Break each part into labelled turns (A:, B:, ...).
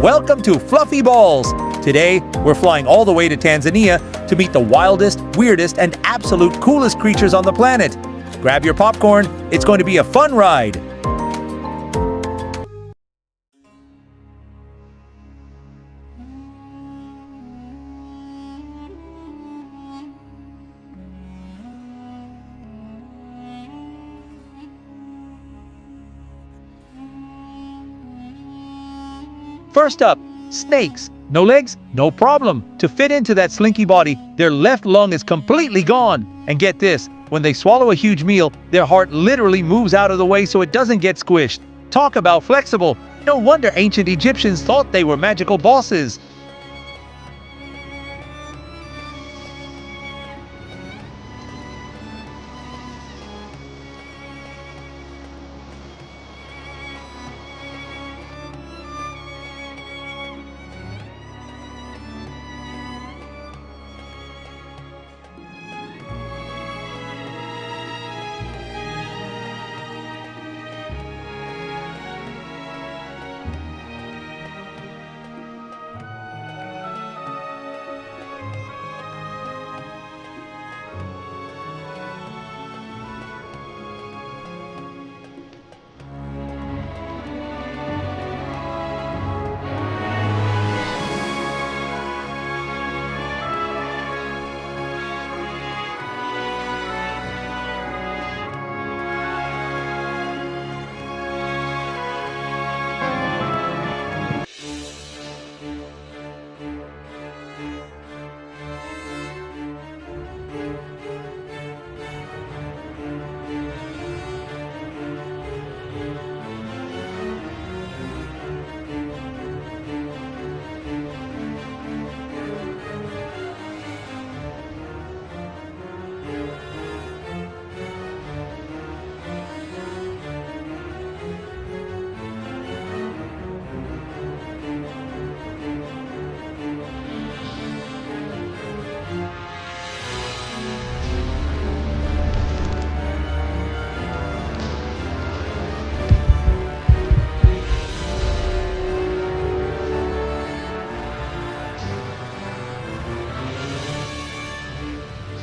A: Welcome to Fluffyballs! Today, we're flying all the way to Tanzania to meet the wildest, weirdest, and absolute coolest creatures on the planet. Grab your popcorn, it's going to be a fun ride! First up, snakes. No legs? No problem. To fit into that slinky body, their left lung is completely gone. And get this, when they swallow a huge meal, their heart literally moves out of the way so it doesn't get squished. Talk about flexible. No wonder ancient Egyptians thought they were magical bosses.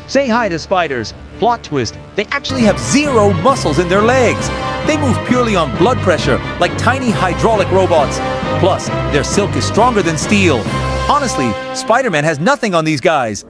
A: Say hi to spiders. Plot twist, they actually have zero muscles in their legs. They move purely on blood pressure, like tiny hydraulic robots. Plus, their silk is stronger than steel. Honestly, Spider-Man has nothing on these guys.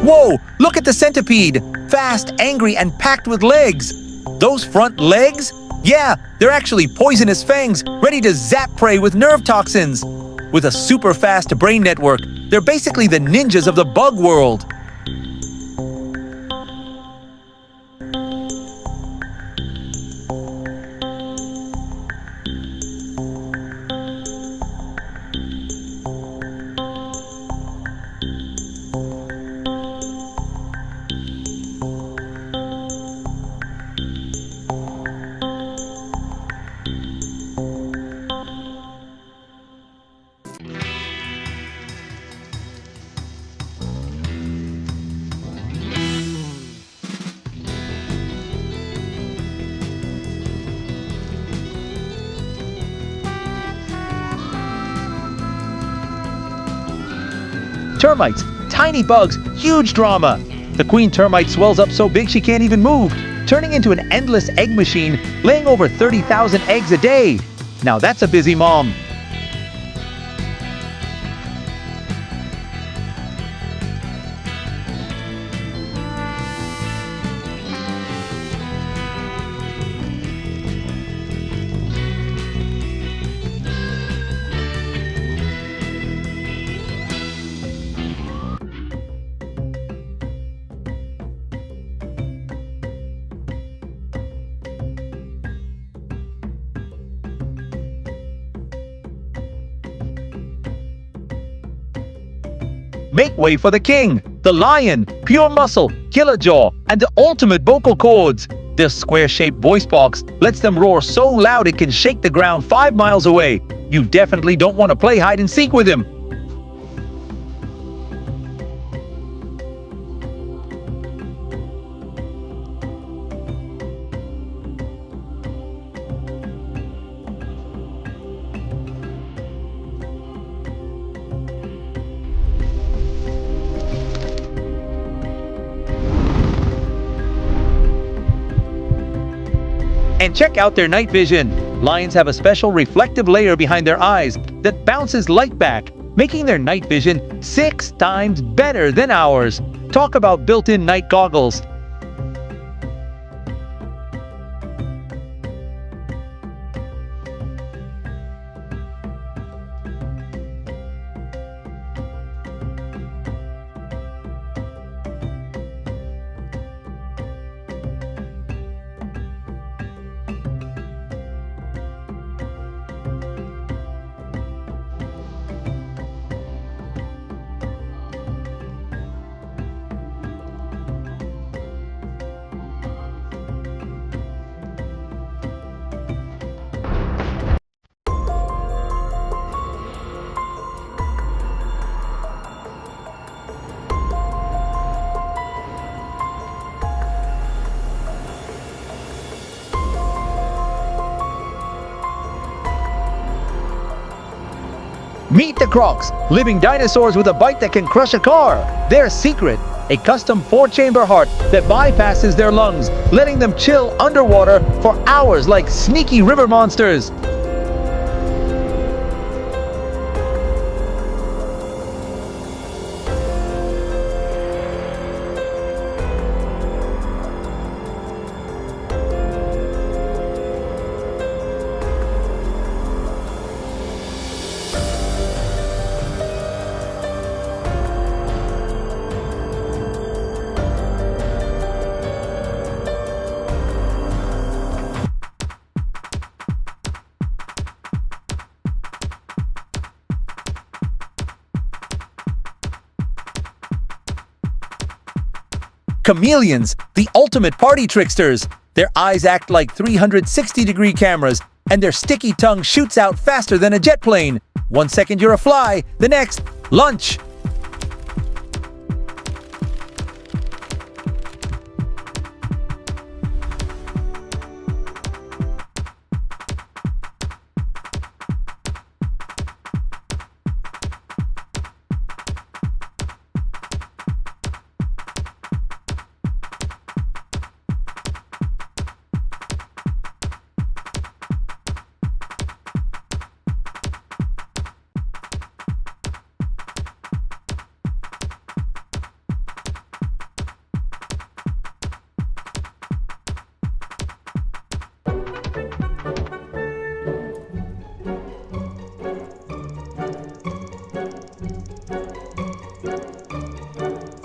A: Whoa! Look at the centipede! Fast, angry, and packed with legs! Those front legs? Yeah, they're actually poisonous fangs, ready to zap prey with nerve toxins! With a super fast brain network, they're basically the ninjas of the bug world! Termites, tiny bugs, huge drama. The queen termite swells up so big she can't even move, turning into an endless egg machine, laying over 30,000 eggs a day. Now that's a busy mom. Make way for the king! The lion, pure muscle, killer jaw, and the ultimate vocal cords. Their square-shaped voice box lets them roar so loud it can shake the ground 5 miles away. You definitely don't want to play hide and seek with him. And check out their night vision. Lions have a special reflective layer behind their eyes that bounces light back, making their night vision 6 times better than ours. Talk about built-in night goggles. Meet the Crocs, living dinosaurs with a bite that can crush a car. Their secret, a custom 4-chamber heart that bypasses their lungs, letting them chill underwater for hours like sneaky river monsters. Chameleons, the ultimate party tricksters. Their eyes act like 360-degree cameras, and their sticky tongue shoots out faster than a jet plane. 1 second you're a fly, the next, lunch.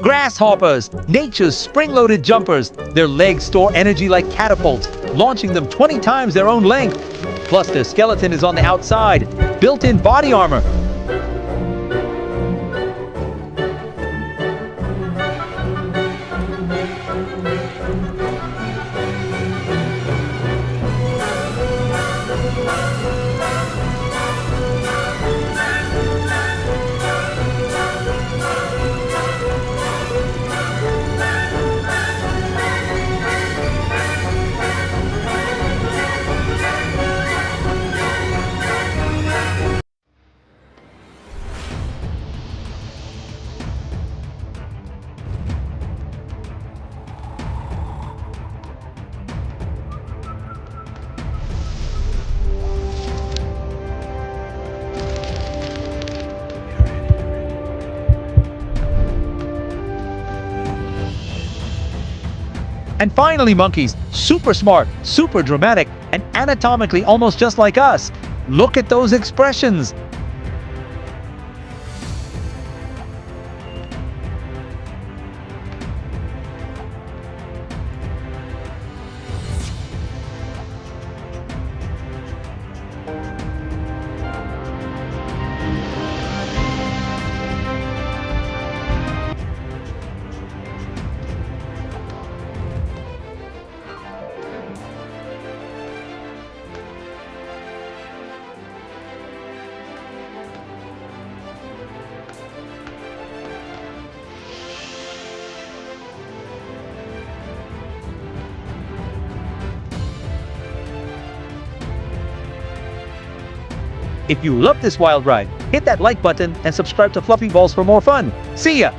A: Grasshoppers, nature's spring-loaded jumpers. Their legs store energy like catapults, launching them 20 times their own length. Plus, their skeleton is on the outside, built-in body armor. And finally, monkeys, super smart, super dramatic, and anatomically almost just like us. Look at those expressions. If you love this wild ride, hit that like button and subscribe to Fluffyballs for more fun. See ya!